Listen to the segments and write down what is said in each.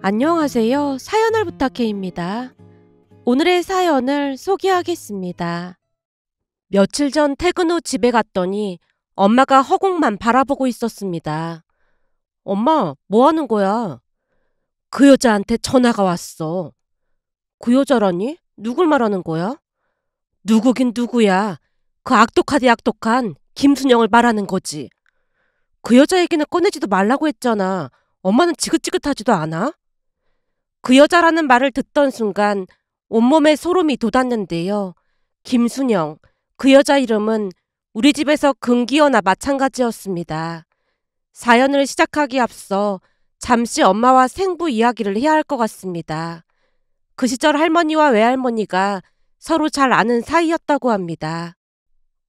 안녕하세요. 사연을 부탁해입니다. 오늘의 사연을 소개하겠습니다. 며칠 전 퇴근 후 집에 갔더니 엄마가 허공만 바라보고 있었습니다. 엄마, 뭐 하는 거야? 그 여자한테 전화가 왔어. 그 여자라니? 누굴 말하는 거야? 누구긴 누구야. 그 악독하디 악독한 김순영을 말하는 거지. 그 여자 얘기는 꺼내지도 말라고 했잖아. 엄마는 지긋지긋하지도 않아? 그 여자라는 말을 듣던 순간 온몸에 소름이 돋았는데요. 김순영, 그 여자 이름은 우리 집에서 금기어나 마찬가지였습니다. 사연을 시작하기 앞서 잠시 엄마와 생부 이야기를 해야 할 것 같습니다. 그 시절 할머니와 외할머니가 서로 잘 아는 사이였다고 합니다.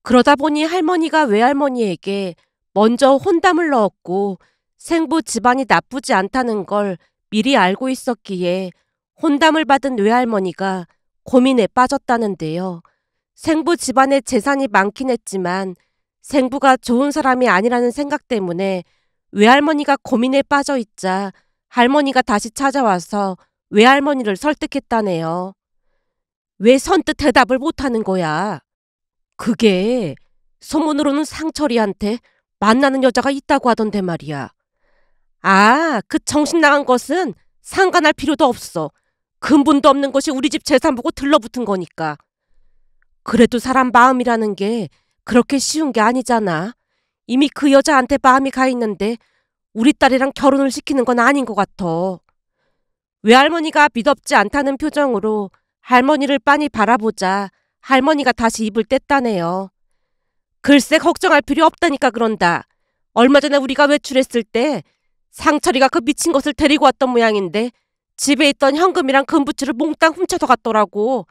그러다 보니 할머니가 외할머니에게 먼저 혼담을 넣었고 생부 집안이 나쁘지 않다는 걸 미리 알고 있었기에 혼담을 받은 외할머니가 고민에 빠졌다는데요. 생부 집안에 재산이 많긴 했지만 생부가 좋은 사람이 아니라는 생각 때문에 외할머니가 고민에 빠져 있자 할머니가 다시 찾아와서 외할머니를 설득했다네요. 왜 선뜻 대답을 못하는 거야? 그게 소문으로는 상철이한테 만나는 여자가 있다고 하던데 말이야. 아, 그 정신 나간 것은 상관할 필요도 없어. 근본도 없는 것이 우리 집 재산 보고 들러붙은 거니까. 그래도 사람 마음이라는 게 그렇게 쉬운 게 아니잖아. 이미 그 여자한테 마음이 가 있는데 우리 딸이랑 결혼을 시키는 건 아닌 것 같아. 외할머니가 믿업지 않다는 표정으로 할머니를 빤히 바라보자 할머니가 다시 입을 뗐다네요. 글쎄 걱정할 필요 없다니까 그런다. 얼마 전에 우리가 외출했을 때 상철이가 그 미친 것을 데리고 왔던 모양인데 집에 있던 현금이랑 금부치를 몽땅 훔쳐서 갔더라고.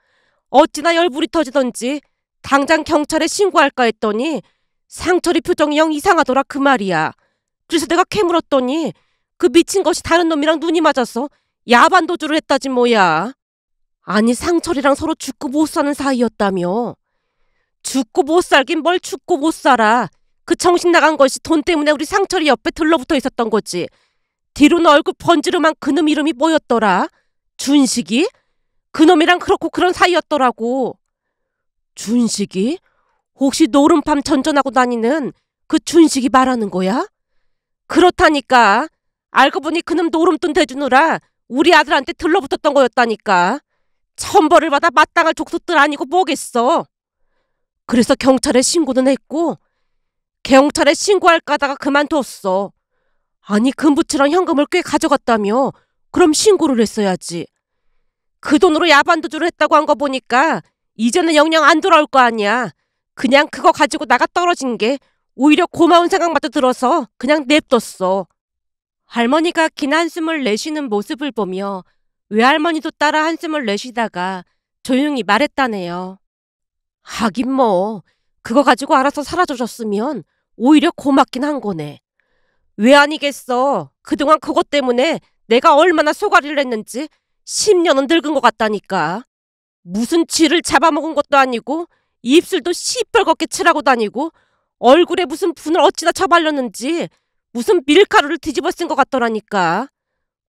어찌나 열불이 터지던지 당장 경찰에 신고할까 했더니 상철이 표정이 영 이상하더라 그 말이야. 그래서 내가 캐물었더니 그 미친 것이 다른 놈이랑 눈이 맞아서 야반 도주를 했다지 뭐야. 아니 상철이랑 서로 죽고 못 사는 사이였다며. 죽고 못 살긴 뭘 죽고 못 살아. 그 정신 나간 것이 돈 때문에 우리 상철이 옆에 들러붙어 있었던 거지. 뒤로는 얼굴 번지름한 그놈 이름이 뭐였더라? 준식이? 그놈이랑 그렇고 그런 사이였더라고. 준식이? 혹시 노름밤 전전하고 다니는 그 준식이 말하는 거야? 그렇다니까. 알고 보니 그놈 노름돈 대주느라 우리 아들한테 들러붙었던 거였다니까. 천벌을 받아 마땅할 족속들 아니고 뭐겠어. 그래서 경찰에 신고는 했고 경찰에 신고할까 하다가 그만뒀어. 아니 금부치랑 현금을 꽤 가져갔다며. 그럼 신고를 했어야지. 그 돈으로 야반도주를 했다고 한 거 보니까 이제는 영영 안 돌아올 거 아니야. 그냥 그거 가지고 나가 떨어진 게 오히려 고마운 생각마저 들어서 그냥 냅뒀어. 할머니가 긴 한숨을 내쉬는 모습을 보며 외할머니도 따라 한숨을 내쉬다가 조용히 말했다네요. 하긴 뭐 그거 가지고 알아서 사라져줬으면 오히려 고맙긴 한 거네. 왜 아니겠어. 그동안 그것 때문에 내가 얼마나 소가리를 했는지 10년은 늙은 것 같다니까. 무슨 쥐를 잡아먹은 것도 아니고 입술도 시뻘겋게 칠하고 다니고 얼굴에 무슨 분을 어찌나 쳐발렸는지 무슨 밀가루를 뒤집어 쓴 것 같더라니까.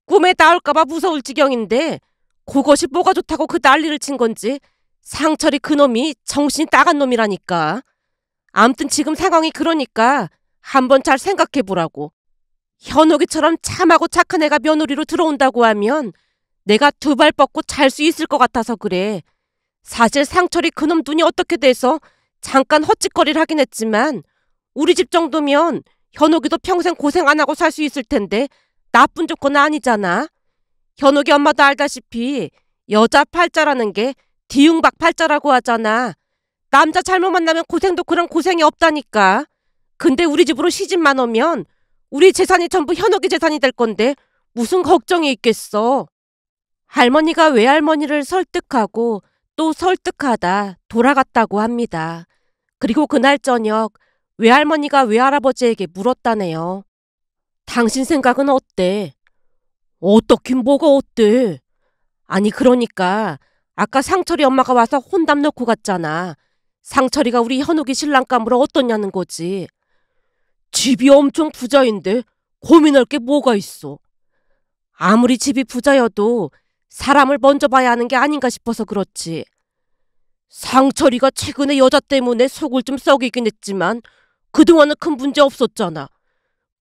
꿈에 나올까봐 무서울 지경인데 그것이 뭐가 좋다고 그 난리를 친 건지 상철이 그놈이 정신이 나간 놈이라니까. 암튼 지금 상황이 그러니까 한번 잘 생각해보라고. 현옥이처럼 참하고 착한 애가 며느리로 들어온다고 하면 내가 두 발 뻗고 잘 수 있을 것 같아서 그래. 사실 상철이 그놈 눈이 어떻게 돼서 잠깐 헛짓거리를 하긴 했지만 우리 집 정도면 현옥이도 평생 고생 안 하고 살 수 있을 텐데 나쁜 조건은 아니잖아. 현옥이 엄마도 알다시피 여자 팔자라는 게 뒤웅박 팔자라고 하잖아. 남자 잘못 만나면 고생도 그런 고생이 없다니까. 근데 우리 집으로 시집만 오면 우리 재산이 전부 현옥이 재산이 될 건데 무슨 걱정이 있겠어. 할머니가 외할머니를 설득하고 또 설득하다 돌아갔다고 합니다. 그리고 그날 저녁 외할머니가 외할아버지에게 물었다네요. 당신 생각은 어때? 어떻긴 뭐가 어때? 아니 그러니까 아까 상철이 엄마가 와서 혼담 놓고 갔잖아. 상철이가 우리 현욱이 신랑감으로 어떠냐는 거지. 집이 엄청 부자인데 고민할 게 뭐가 있어. 아무리 집이 부자여도 사람을 먼저 봐야 하는 게 아닌가 싶어서 그렇지. 상철이가 최근에 여자 때문에 속을 좀 썩이긴 했지만 그동안은 큰 문제 없었잖아.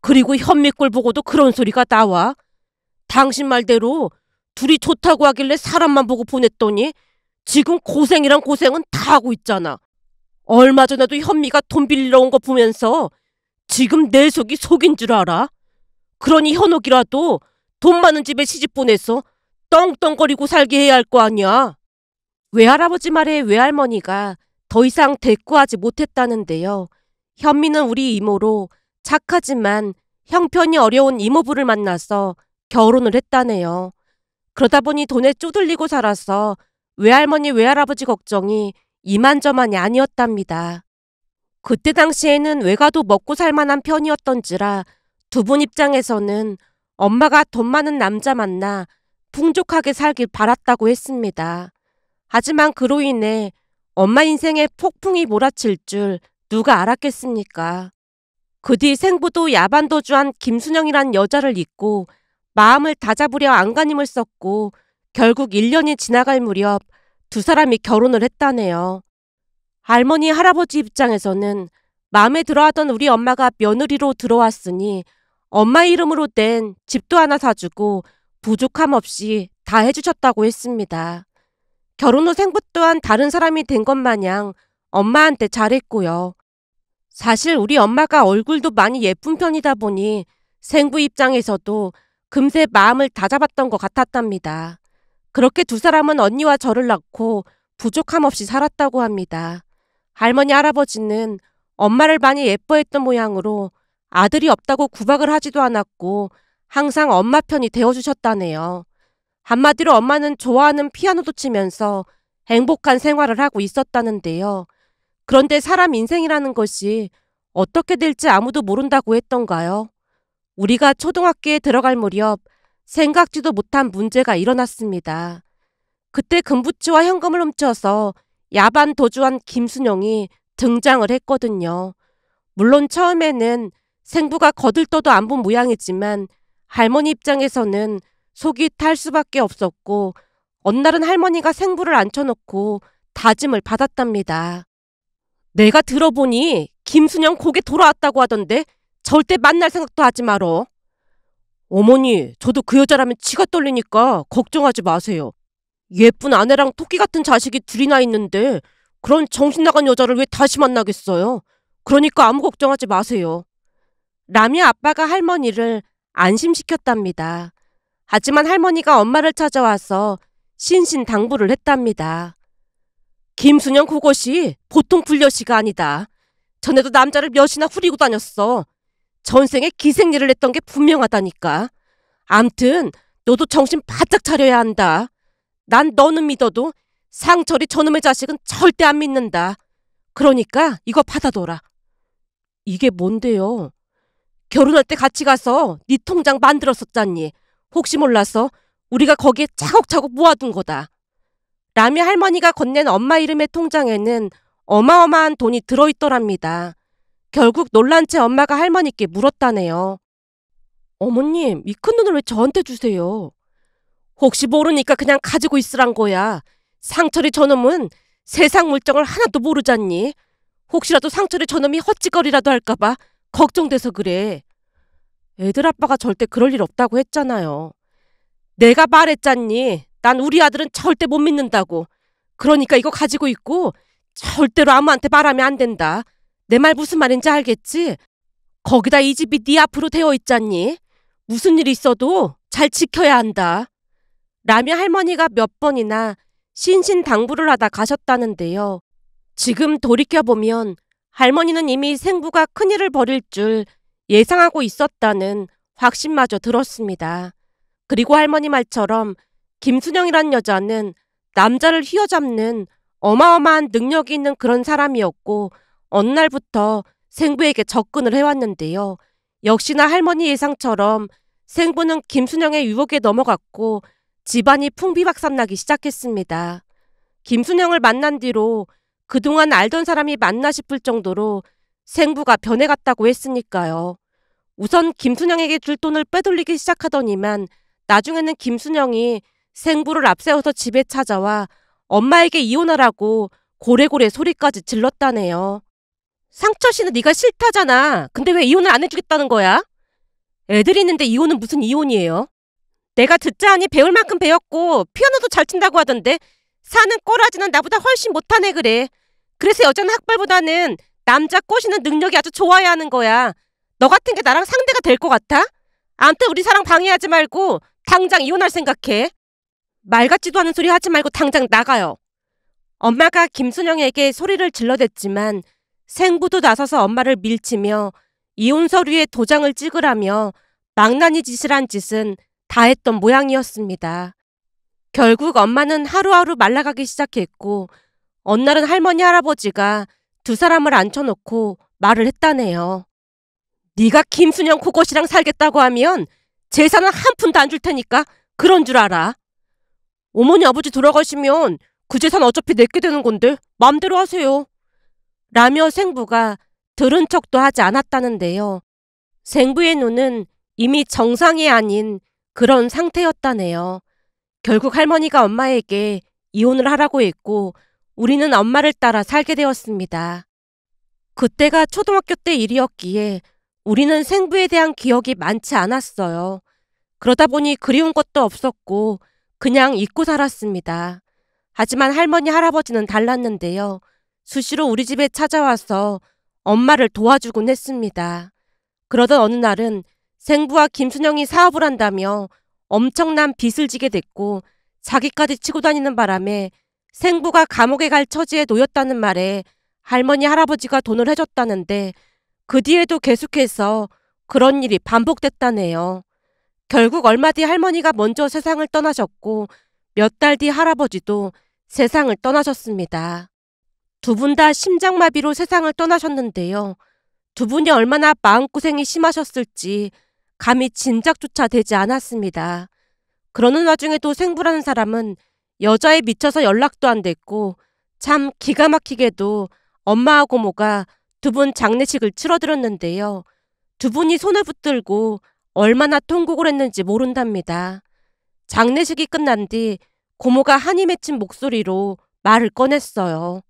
그리고 현미꼴 보고도 그런 소리가 나와? 당신 말대로 둘이 좋다고 하길래 사람만 보고 보냈더니 지금 고생이란 고생은 다 하고 있잖아. 얼마 전에도 현미가 돈 빌리러 온 거 보면서 지금 내 속이 속인 줄 알아? 그러니 현옥이라도 돈 많은 집에 시집 보내서 떵떵거리고 살게 해야 할 거 아니야. 외할아버지 말에 외할머니가 더 이상 대꾸하지 못했다는데요. 현미는 우리 이모로 착하지만 형편이 어려운 이모부를 만나서 결혼을 했다네요. 그러다 보니 돈에 쪼들리고 살아서 외할머니 외할아버지 걱정이 이만저만이 아니었답니다. 그때 당시에는 외가도 먹고 살만한 편이었던지라 두 분 입장에서는 엄마가 돈 많은 남자 만나 풍족하게 살길 바랐다고 했습니다. 하지만 그로 인해 엄마 인생에 폭풍이 몰아칠 줄 누가 알았겠습니까? 그 뒤 생부도 야반도주한 김순영이란 여자를 잊고 마음을 다잡으려 안간힘을 썼고 결국 1년이 지나갈 무렵 두 사람이 결혼을 했다네요. 할머니 할아버지 입장에서는 마음에 들어하던 우리 엄마가 며느리로 들어왔으니 엄마 이름으로 된 집도 하나 사주고 부족함 없이 다 해주셨다고 했습니다. 결혼 후 생부 또한 다른 사람이 된 것 마냥 엄마한테 잘했고요. 사실 우리 엄마가 얼굴도 많이 예쁜 편이다 보니 생부 입장에서도 금세 마음을 다잡았던 것 같았답니다. 그렇게 두 사람은 언니와 저를 낳고 부족함 없이 살았다고 합니다. 할머니 할아버지는 엄마를 많이 예뻐했던 모양으로 아들이 없다고 구박을 하지도 않았고 항상 엄마 편이 되어주셨다네요. 한마디로 엄마는 좋아하는 피아노도 치면서 행복한 생활을 하고 있었다는데요. 그런데 사람 인생이라는 것이 어떻게 될지 아무도 모른다고 했던가요? 우리가 초등학교에 들어갈 무렵 생각지도 못한 문제가 일어났습니다. 그때 금부치와 현금을 훔쳐서 야반 도주한 김순영이 등장을 했거든요. 물론 처음에는 생부가 거들떠도 안 본 모양이지만 할머니 입장에서는 속이 탈 수밖에 없었고 어느 날은 할머니가 생부를 앉혀놓고 다짐을 받았답니다. 내가 들어보니 김순영 고개 돌아왔다고 하던데 절대 만날 생각도 하지 말어. 어머니, 저도 그 여자라면 치가 떨리니까 걱정하지 마세요. 예쁜 아내랑 토끼 같은 자식이 둘이나 있는데 그런 정신 나간 여자를 왜 다시 만나겠어요? 그러니까 아무 걱정하지 마세요. 라며 아빠가 할머니를 안심시켰답니다. 하지만 할머니가 엄마를 찾아와서 신신당부를 했답니다. 김순영 그것이 보통 불려시가 아니다. 전에도 남자를 몇이나 후리고 다녔어. 전생에 기생일을 했던 게 분명하다니까. 암튼 너도 정신 바짝 차려야 한다. 난 너는 믿어도 상철이 저놈의 자식은 절대 안 믿는다. 그러니까 이거 받아둬라. 이게 뭔데요? 결혼할 때 같이 가서 네 통장 만들었었잖니. 혹시 몰라서 우리가 거기에 차곡차곡 모아둔 거다. 라며 할머니가 건넨 엄마 이름의 통장에는 어마어마한 돈이 들어있더랍니다. 결국 놀란 채 엄마가 할머니께 물었다네요. 어머님, 이 큰 돈을 왜 저한테 주세요? 혹시 모르니까 그냥 가지고 있으란 거야. 상철이 저놈은 세상 물정을 하나도 모르잖니. 혹시라도 상철이 저놈이 헛짓거리라도 할까봐 걱정돼서 그래. 애들 아빠가 절대 그럴 일 없다고 했잖아요. 내가 말했잖니. 난 우리 아들은 절대 못 믿는다고. 그러니까 이거 가지고 있고 절대로 아무한테 말하면 안 된다. 내 말 무슨 말인지 알겠지? 거기다 이 집이 네 앞으로 되어 있잖니. 무슨 일이 있어도 잘 지켜야 한다. 라며 할머니가 몇 번이나 신신당부를 하다 가셨다는데요. 지금 돌이켜보면 할머니는 이미 생부가 큰일을 벌일 줄 예상하고 있었다는 확신마저 들었습니다. 그리고 할머니 말처럼 김순영이란 여자는 남자를 휘어잡는 어마어마한 능력이 있는 그런 사람이었고 어느 날부터 생부에게 접근을 해왔는데요. 역시나 할머니 예상처럼 생부는 김순영의 유혹에 넘어갔고 집안이 풍비박산나기 시작했습니다. 김순영을 만난 뒤로 그동안 알던 사람이 맞나 싶을 정도로 생부가 변해갔다고 했으니까요. 우선 김순영에게 줄 돈을 빼돌리기 시작하더니만 나중에는 김순영이 생부를 앞세워서 집에 찾아와 엄마에게 이혼하라고 고래고래 소리까지 질렀다네요. 상철 씨는 네가 싫다잖아. 근데 왜 이혼을 안 해주겠다는 거야? 애들이 있는데 이혼은 무슨 이혼이에요? 내가 듣자하니 배울 만큼 배웠고 피아노도 잘 친다고 하던데 사는 꼬라지는 나보다 훨씬 못하네 그래. 그래서 여자는 학벌보다는 남자 꼬시는 능력이 아주 좋아야 하는 거야. 너 같은 게 나랑 상대가 될 것 같아? 아무튼 우리 사랑 방해하지 말고 당장 이혼할 생각해. 말 같지도 않은 소리 하지 말고 당장 나가요. 엄마가 김순영에게 소리를 질러댔지만 생부도 나서서 엄마를 밀치며 이혼 서류에 도장을 찍으라며 망나니 짓을 한 짓은 다 했던 모양이었습니다. 결국 엄마는 하루하루 말라가기 시작했고 어느 날은 할머니 할아버지가 두 사람을 앉혀놓고 말을 했다네요. 네가 김순영 그것이랑 살겠다고 하면 재산은 한 푼도 안 줄 테니까 그런 줄 알아. 어머니 아버지 돌아가시면 그 재산 어차피 내게 되는 건데 맘대로 하세요. 라며 생부가 들은 척도 하지 않았다는데요. 생부의 눈은 이미 정상이 아닌 그런 상태였다네요. 결국 할머니가 엄마에게 이혼을 하라고 했고 우리는 엄마를 따라 살게 되었습니다. 그때가 초등학교 때 일이었기에 우리는 생부에 대한 기억이 많지 않았어요. 그러다 보니 그리운 것도 없었고 그냥 잊고 살았습니다. 하지만 할머니 할아버지는 달랐는데요. 수시로 우리 집에 찾아와서 엄마를 도와주곤 했습니다. 그러던 어느 날은 생부와 김순영이 사업을 한다며 엄청난 빚을 지게 됐고 자기까지 치고 다니는 바람에 생부가 감옥에 갈 처지에 놓였다는 말에 할머니 할아버지가 돈을 해줬다는데 그 뒤에도 계속해서 그런 일이 반복됐다네요. 결국 얼마 뒤 할머니가 먼저 세상을 떠나셨고 몇 달 뒤 할아버지도 세상을 떠나셨습니다. 두 분 다 심장마비로 세상을 떠나셨는데요. 두 분이 얼마나 마음고생이 심하셨을지 감히 짐작조차 되지 않았습니다. 그러는 와중에도 생부라는 사람은 여자에 미쳐서 연락도 안 됐고 참 기가 막히게도 엄마와 고모가 두 분 장례식을 치러드렸는데요. 두 분이 손을 붙들고 얼마나 통곡을 했는지 모른답니다. 장례식이 끝난 뒤 고모가 한이 맺힌 목소리로 말을 꺼냈어요.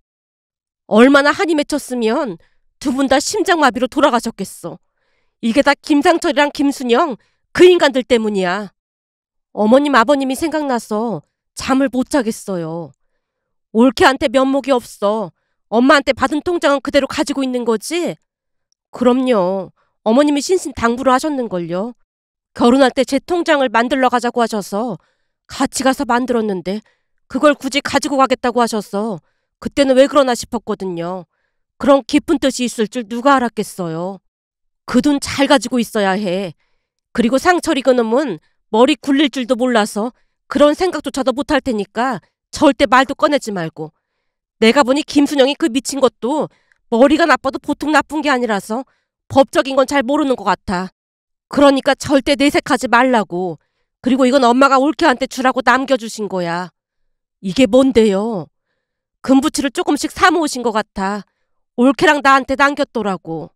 얼마나 한이 맺혔으면 두 분 다 심장마비로 돌아가셨겠어. 이게 다 김상철이랑 김순영 그 인간들 때문이야. 어머님 아버님이 생각나서 잠을 못 자겠어요. 올케한테 면목이 없어. 엄마한테 받은 통장은 그대로 가지고 있는 거지? 그럼요. 어머님이 신신당부를 하셨는걸요. 결혼할 때 제 통장을 만들러 가자고 하셔서 같이 가서 만들었는데 그걸 굳이 가지고 가겠다고 하셔서 그때는 왜 그러나 싶었거든요. 그런 깊은 뜻이 있을 줄 누가 알았겠어요. 그 돈 잘 가지고 있어야 해. 그리고 상철이 그놈은 머리 굴릴 줄도 몰라서 그런 생각조차도 못할 테니까 절대 말도 꺼내지 말고. 내가 보니 김순영이 그 미친 것도 머리가 나빠도 보통 나쁜 게 아니라서 법적인 건 잘 모르는 것 같아. 그러니까 절대 내색하지 말라고. 그리고 이건 엄마가 올케한테 주라고 남겨주신 거야. 이게 뭔데요? 금부치를 조금씩 사모으신 것 같아. 올케랑 나한테 남겼더라고.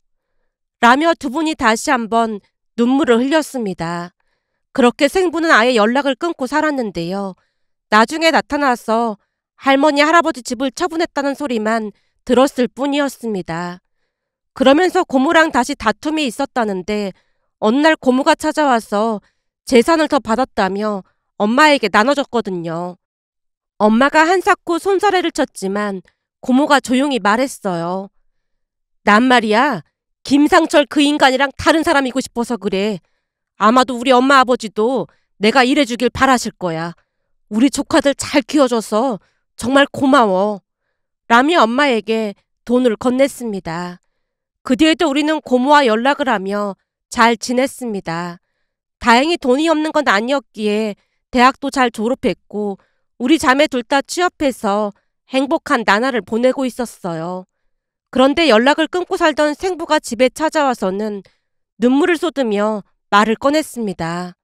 라며 두 분이 다시 한번 눈물을 흘렸습니다. 그렇게 생부는 아예 연락을 끊고 살았는데요. 나중에 나타나서 할머니 할아버지 집을 처분했다는 소리만 들었을 뿐이었습니다. 그러면서 고모랑 다시 다툼이 있었다는데 어느 날 고모가 찾아와서 재산을 더 받았다며 엄마에게 나눠줬거든요. 엄마가 한사코 손사래를 쳤지만 고모가 조용히 말했어요. 난 말이야, 김상철 그 인간이랑 다른 사람이고 싶어서 그래. 아마도 우리 엄마 아버지도 내가 이래주길 바라실 거야. 우리 조카들 잘 키워줘서 정말 고마워. 라며 엄마에게 돈을 건넸습니다. 그 뒤에도 우리는 고모와 연락을 하며 잘 지냈습니다. 다행히 돈이 없는 건 아니었기에 대학도 잘 졸업했고 우리 자매 둘 다 취업해서 행복한 나날을 보내고 있었어요. 그런데 연락을 끊고 살던 생부가 집에 찾아와서는 눈물을 쏟으며 말을 꺼냈습니다.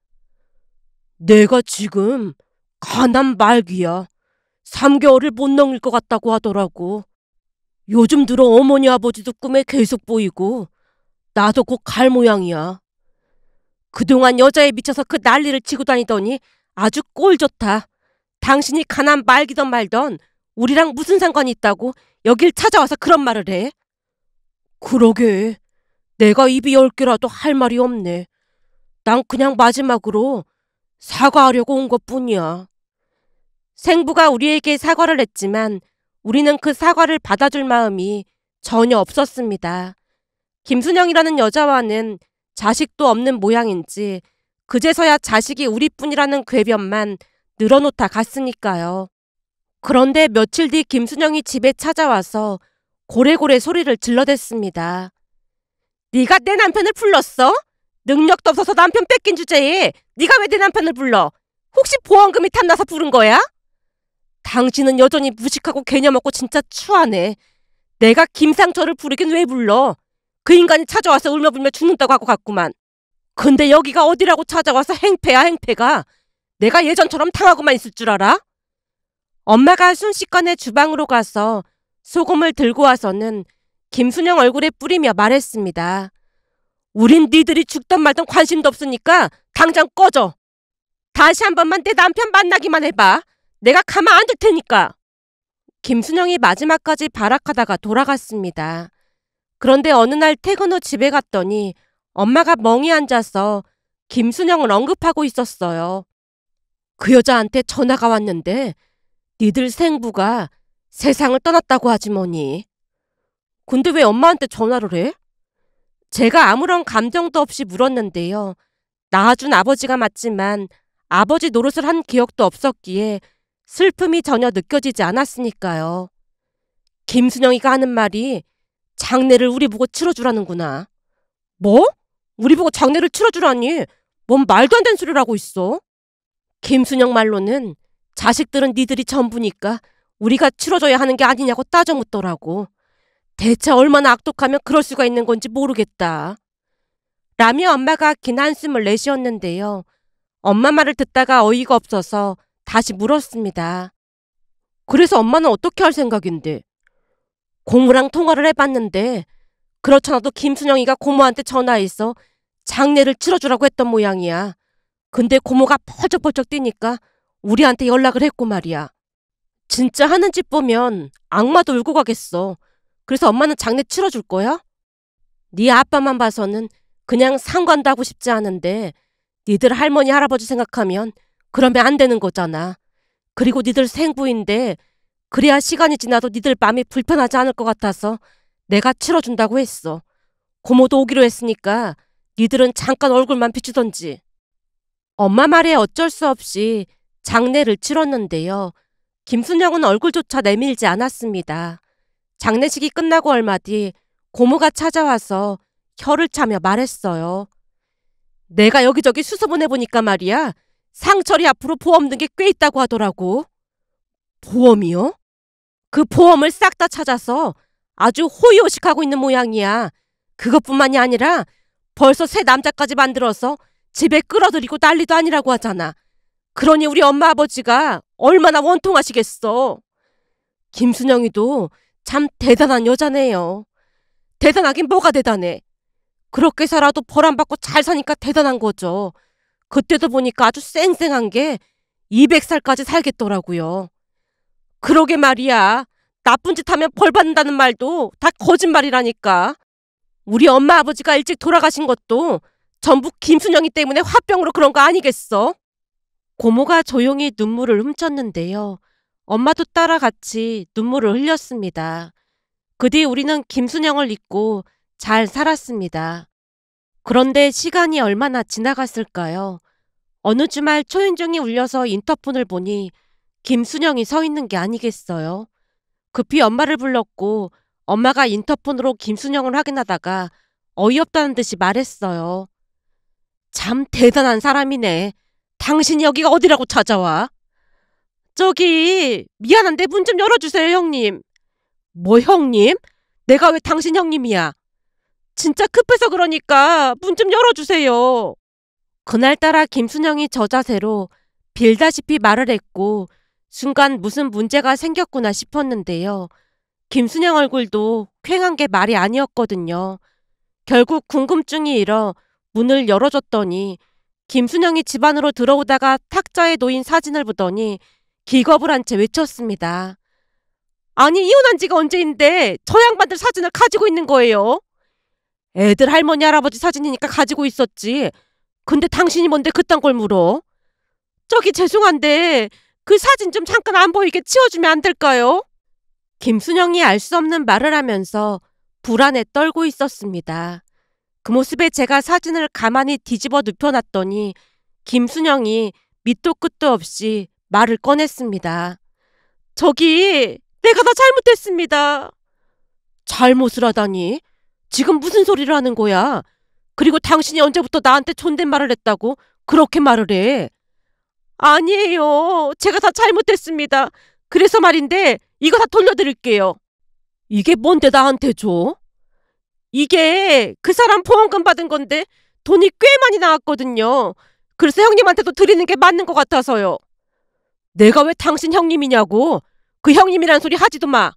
내가 지금 가난 말기야. 3개월을 못 넘길 것 같다고 하더라고. 요즘 들어 어머니 아버지도 꿈에 계속 보이고 나도 곧 갈 모양이야. 그동안 여자에 미쳐서 그 난리를 치고 다니더니 아주 꼴 좋다. 당신이 가난 말기던 말던 우리랑 무슨 상관이 있다고 여길 찾아와서 그런 말을 해? 그러게. 내가 입이 10개라도 할 말이 없네. 난 그냥 마지막으로 사과하려고 온 것뿐이야. 생부가 우리에게 사과를 했지만 우리는 그 사과를 받아줄 마음이 전혀 없었습니다. 김순영이라는 여자와는 자식도 없는 모양인지 그제서야 자식이 우리뿐이라는 궤변만 늘어놓다 갔으니까요. 그런데 며칠 뒤 김순영이 집에 찾아와서 고래고래 소리를 질러댔습니다. 네가 내 남편을 불렀어? 능력도 없어서 남편 뺏긴 주제에 네가 왜 내 남편을 불러? 혹시 보험금이 탐나서 부른 거야? 당신은 여전히 무식하고 개념 없고 진짜 추하네. 내가 김상철을 부르긴 왜 불러? 그 인간이 찾아와서 울며불며 죽는다고 하고 갔구만. 근데 여기가 어디라고 찾아와서 행패야 행패가. 내가 예전처럼 당하고만 있을 줄 알아? 엄마가 순식간에 주방으로 가서 소금을 들고 와서는 김순영 얼굴에 뿌리며 말했습니다. 우린 니들이 죽던 말던 관심도 없으니까 당장 꺼져. 다시 한 번만 내 남편 만나기만 해봐. 내가 가만 안 둘 테니까. 김순영이 마지막까지 발악하다가 돌아갔습니다. 그런데 어느 날 퇴근 후 집에 갔더니 엄마가 멍이 앉아서 김순영을 언급하고 있었어요. 그 여자한테 전화가 왔는데 니들 생부가 세상을 떠났다고 하지 뭐니. 근데 왜 엄마한테 전화를 해? 제가 아무런 감정도 없이 물었는데요. 낳아준 아버지가 맞지만 아버지 노릇을 한 기억도 없었기에 슬픔이 전혀 느껴지지 않았으니까요. 김순영이가 하는 말이 장례를 우리 보고 치러주라는구나. 뭐? 우리 보고 장례를 치러주라니? 뭔 말도 안 되는 소리를 하고 있어? 김순영 말로는 자식들은 니들이 전부니까 우리가 치러줘야 하는 게 아니냐고 따져 묻더라고. 대체 얼마나 악독하면 그럴 수가 있는 건지 모르겠다. 라며 엄마가 긴 한숨을 내쉬었는데요. 엄마 말을 듣다가 어이가 없어서 다시 물었습니다. 그래서 엄마는 어떻게 할 생각인데? 고모랑 통화를 해봤는데 그렇잖아도 김순영이가 고모한테 전화해서 장례를 치러주라고 했던 모양이야. 근데 고모가 펄쩍펄쩍 뛰니까 우리한테 연락을 했고 말이야. 진짜 하는 짓 보면 악마도 울고 가겠어. 그래서 엄마는 장례 치러줄 거야? 네 아빠만 봐서는 그냥 상관도 하고 싶지 않은데 니들 할머니 할아버지 생각하면 그러면 안 되는 거잖아. 그리고 니들 생부인데 그래야 시간이 지나도 니들 마음이 불편하지 않을 것 같아서 내가 치러준다고 했어. 고모도 오기로 했으니까 니들은 잠깐 얼굴만 비추던지. 엄마 말에 어쩔 수 없이 장례를 치렀는데요. 김순영은 얼굴조차 내밀지 않았습니다. 장례식이 끝나고 얼마 뒤 고모가 찾아와서 혀를 차며 말했어요. 내가 여기저기 수소문해보니까 말이야. 상철이 앞으로 보험 든 게 꽤 있다고 하더라고. 보험이요? 그 보험을 싹 다 찾아서 아주 호의호식하고 있는 모양이야. 그것뿐만이 아니라 벌써 새 남자까지 만들어서 집에 끌어들이고 난리도 아니라고 하잖아. 그러니 우리 엄마 아버지가 얼마나 원통하시겠어. 김순영이도 참 대단한 여자네요. 대단하긴 뭐가 대단해. 그렇게 살아도 벌 안 받고 잘 사니까 대단한 거죠. 그때도 보니까 아주 쌩쌩한 게 200살까지 살겠더라고요. 그러게 말이야. 나쁜 짓 하면 벌 받는다는 말도 다 거짓말이라니까. 우리 엄마 아버지가 일찍 돌아가신 것도 전부 김순영이 때문에 화병으로 그런 거 아니겠어? 고모가 조용히 눈물을 훔쳤는데요. 엄마도 따라 같이 눈물을 흘렸습니다. 그 뒤 우리는 김순영을 잊고 잘 살았습니다. 그런데 시간이 얼마나 지나갔을까요? 어느 주말 초인종이 울려서 인터폰을 보니 김순영이 서 있는 게 아니겠어요? 급히 엄마를 불렀고 엄마가 인터폰으로 김순영을 확인하다가 어이없다는 듯이 말했어요. 참 대단한 사람이네. 당신이 여기가 어디라고 찾아와? 저기 미안한데 문 좀 열어주세요 형님. 뭐 형님? 내가 왜 당신 형님이야? 진짜 급해서 그러니까 문 좀 열어주세요. 그날따라 김순영이 저 자세로 빌다시피 말을 했고 순간 무슨 문제가 생겼구나 싶었는데요. 김순영 얼굴도 퀭한 게 말이 아니었거든요. 결국 궁금증이 일어 문을 열어줬더니 김순영이 집 안으로 들어오다가 탁자에 놓인 사진을 보더니 기겁을 한 채 외쳤습니다. 아니, 이혼한 지가 언제인데 저 양반들 사진을 가지고 있는 거예요? 애들 할머니 할아버지 사진이니까 가지고 있었지. 근데 당신이 뭔데 그딴 걸 물어? 저기 죄송한데 그 사진 좀 잠깐 안 보이게 치워주면 안 될까요? 김순영이 알 수 없는 말을 하면서 불안에 떨고 있었습니다. 그 모습에 제가 사진을 가만히 뒤집어 눕혀놨더니 김순영이 밑도 끝도 없이 말을 꺼냈습니다. 저기 내가 다 잘못했습니다. 잘못을 하다니? 지금 무슨 소리를 하는 거야? 그리고 당신이 언제부터 나한테 존댓말을 했다고 그렇게 말을 해? 아니에요. 제가 다 잘못했습니다. 그래서 말인데 이거 다 돌려드릴게요. 이게 뭔데 나한테 줘? 이게 그 사람 보험금 받은 건데 돈이 꽤 많이 나왔거든요. 그래서 형님한테도 드리는 게 맞는 것 같아서요. 내가 왜 당신 형님이냐고. 그 형님이란 소리 하지도 마.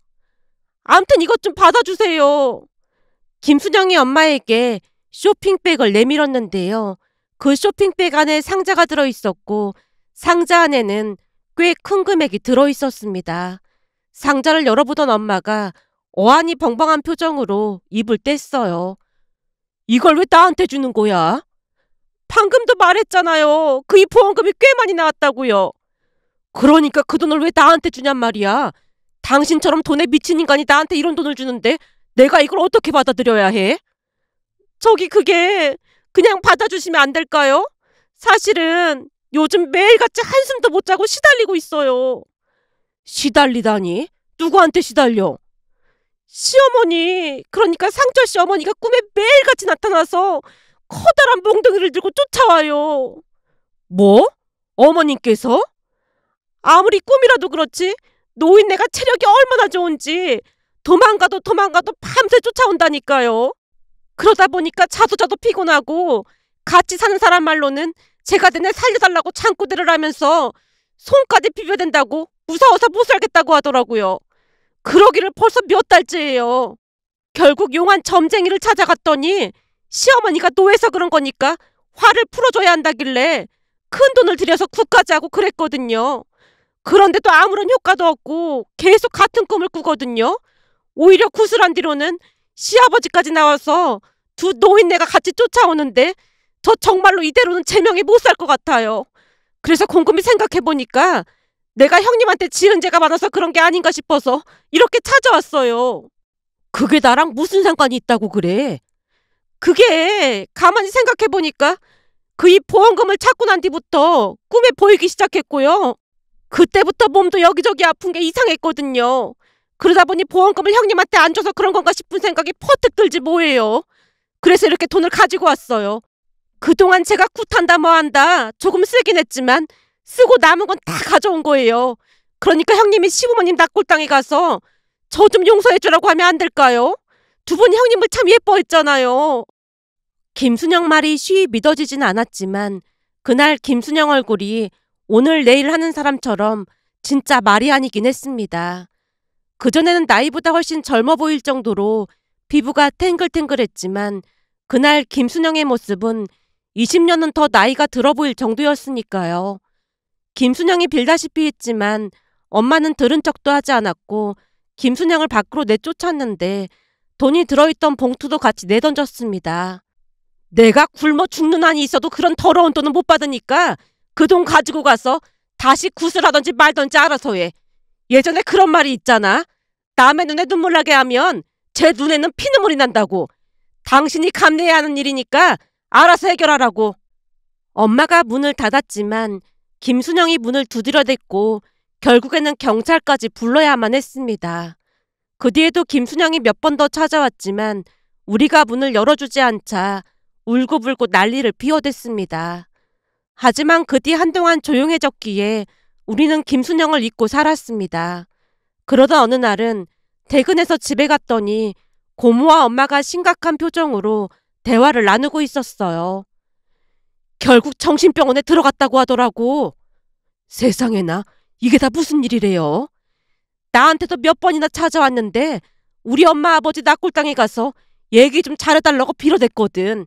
암튼 이것 좀 받아주세요. 김순영이 엄마에게 쇼핑백을 내밀었는데요. 그 쇼핑백 안에 상자가 들어있었고 상자 안에는 꽤 큰 금액이 들어있었습니다. 상자를 열어보던 엄마가 어안이 벙벙한 표정으로 입을 뗐어요. 이걸 왜 나한테 주는 거야? 방금도 말했잖아요. 그 이 보험금이 꽤 많이 나왔다고요. 그러니까 그 돈을 왜 나한테 주냔 말이야. 당신처럼 돈에 미친 인간이 나한테 이런 돈을 주는데 내가 이걸 어떻게 받아들여야 해? 저기 그게 그냥 받아주시면 안 될까요? 사실은 요즘 매일같이 한숨도 못 자고 시달리고 있어요. 시달리다니? 누구한테 시달려? 시어머니, 그러니까 상철씨 어머니가 꿈에 매일같이 나타나서 커다란 몽둥이를 들고 쫓아와요. 뭐? 어머님께서? 아무리 꿈이라도 그렇지 노인네가 체력이 얼마나 좋은지 도망가도 밤새 쫓아온다니까요. 그러다 보니까 자도 피곤하고 같이 사는 사람 말로는 제가 내내 살려달라고 장구대를 하면서 손까지 비벼댄다고 무서워서 못 살겠다고 하더라고요. 그러기를 벌써 몇 달째예요. 결국 용한 점쟁이를 찾아갔더니 시어머니가 노해서 그런 거니까 화를 풀어줘야 한다길래 큰 돈을 들여서 굿까지 하고 그랬거든요. 그런데도 아무런 효과도 없고 계속 같은 꿈을 꾸거든요. 오히려 구슬한 뒤로는 시아버지까지 나와서 두 노인네가 같이 쫓아오는데 저 정말로 이대로는 제명에 못 살 것 같아요. 그래서 곰곰이 생각해보니까 내가 형님한테 지은 죄가 많아서 그런 게 아닌가 싶어서 이렇게 찾아왔어요. 그게 나랑 무슨 상관이 있다고 그래? 그게 가만히 생각해보니까 그 이 보험금을 찾고 난 뒤부터 꿈에 보이기 시작했고요. 그때부터 몸도 여기저기 아픈 게 이상했거든요. 그러다 보니 보험금을 형님한테 안 줘서 그런 건가 싶은 생각이 퍼뜩 들지 뭐예요. 그래서 이렇게 돈을 가지고 왔어요. 그동안 제가 굿한다 뭐한다 조금 쓰긴 했지만 쓰고 남은 건 다 가져온 거예요. 그러니까 형님이 시부모님 납골당에 가서 저 좀 용서해주라고 하면 안 될까요? 두 분이 형님을 참 예뻐했잖아요. 김순영 말이 쉬이 믿어지진 않았지만 그날 김순영 얼굴이 오늘 내일 하는 사람처럼 진짜 말이 아니긴 했습니다. 그전에는 나이보다 훨씬 젊어 보일 정도로 피부가 탱글탱글했지만 그날 김순영의 모습은 20년은 더 나이가 들어 보일 정도였으니까요. 김순영이 빌다시피 했지만 엄마는 들은 척도 하지 않았고 김순영을 밖으로 내쫓았는데 돈이 들어있던 봉투도 같이 내던졌습니다. 내가 굶어 죽는 한이 있어도 그런 더러운 돈은 못 받으니까 그 돈 가지고 가서 다시 굿을 하던지 말던지 알아서 해. 예전에 그런 말이 있잖아. 남의 눈에 눈물 나게 하면 제 눈에는 피눈물이 난다고. 당신이 감내해야 하는 일이니까 알아서 해결하라고. 엄마가 문을 닫았지만 김순영이 문을 두드려댔고 결국에는 경찰까지 불러야만 했습니다. 그 뒤에도 김순영이 몇 번 더 찾아왔지만 우리가 문을 열어주지 않자 울고불고 난리를 피워댔습니다. 하지만 그 뒤 한동안 조용해졌기에 우리는 김순영을 잊고 살았습니다. 그러던 어느 날은 퇴근해서 집에 갔더니 고모와 엄마가 심각한 표정으로 대화를 나누고 있었어요. 결국 정신병원에 들어갔다고 하더라고. 세상에나, 이게 다 무슨 일이래요? 나한테도 몇 번이나 찾아왔는데 우리 엄마 아버지 납골당에 가서 얘기 좀 잘해달라고 빌어댔거든.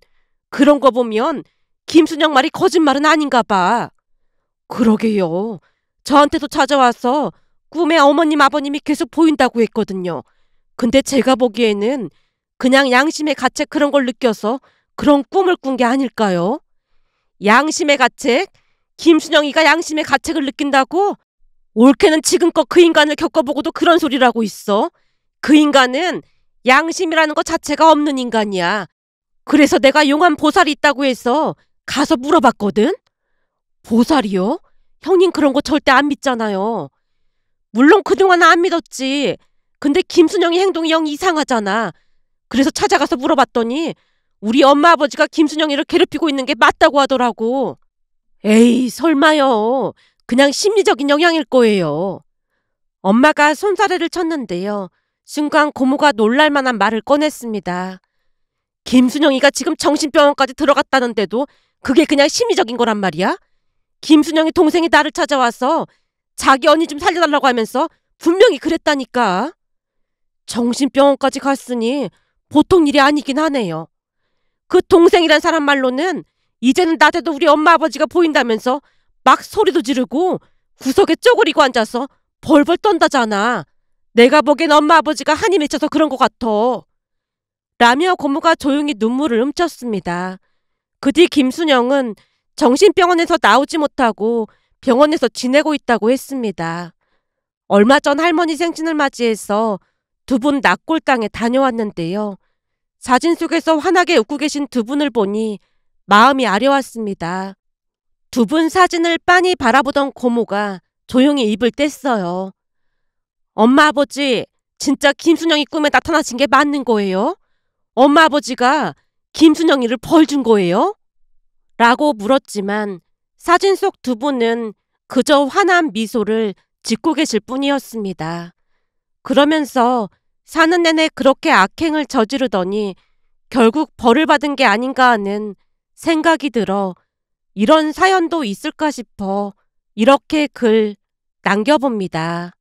그런 거 보면 김순영 말이 거짓말은 아닌가 봐. 그러게요. 저한테도 찾아와서 꿈에 어머님 아버님이 계속 보인다고 했거든요. 근데 제가 보기에는 그냥 양심의 가책 그런 걸 느껴서 그런 꿈을 꾼 게 아닐까요? 양심의 가책? 김순영이가 양심의 가책을 느낀다고? 올케는 지금껏 그 인간을 겪어보고도 그런 소리를 하고 있어. 그 인간은 양심이라는 것 자체가 없는 인간이야. 그래서 내가 용한 보살이 있다고 해서 가서 물어봤거든? 보살이요? 형님 그런 거 절대 안 믿잖아요. 물론 그동안 안 믿었지. 근데 김순영이 행동이 영 이상하잖아. 그래서 찾아가서 물어봤더니 우리 엄마 아버지가 김순영이를 괴롭히고 있는 게 맞다고 하더라고. 에이, 설마요. 그냥 심리적인 영향일 거예요. 엄마가 손사래를 쳤는데요. 순간 고모가 놀랄만한 말을 꺼냈습니다. 김순영이가 지금 정신병원까지 들어갔다는데도 그게 그냥 심리적인 거란 말이야? 김순영이 동생이 나를 찾아와서 자기 언니 좀 살려달라고 하면서 분명히 그랬다니까. 정신병원까지 갔으니 보통 일이 아니긴 하네요. 그 동생이란 사람 말로는 이제는 낮에도 우리 엄마 아버지가 보인다면서 막 소리도 지르고 구석에 쪼그리고 앉아서 벌벌 떤다잖아. 내가 보기엔 엄마 아버지가 한이 맺혀서 그런 것 같아. 라며 고모가 조용히 눈물을 훔쳤습니다. 그 뒤 김순영은 정신병원에서 나오지 못하고 병원에서 지내고 있다고 했습니다. 얼마 전 할머니 생신을 맞이해서 두 분 낙골당에 다녀왔는데요. 사진 속에서 환하게 웃고 계신 두 분을 보니 마음이 아려왔습니다. 두 분 사진을 빤히 바라보던 고모가 조용히 입을 뗐어요. 엄마 아버지, 진짜 김순영이 꿈에 나타나신 게 맞는 거예요? 엄마 아버지가 김순영이를 벌 준 거예요? 라고 물었지만 사진 속 두 분은 그저 환한 미소를 짓고 계실 뿐이었습니다. 그러면서 사는 내내 그렇게 악행을 저지르더니 결국 벌을 받은 게 아닌가 하는 생각이 들어 이런 사연도 있을까 싶어 이렇게 글 남겨봅니다.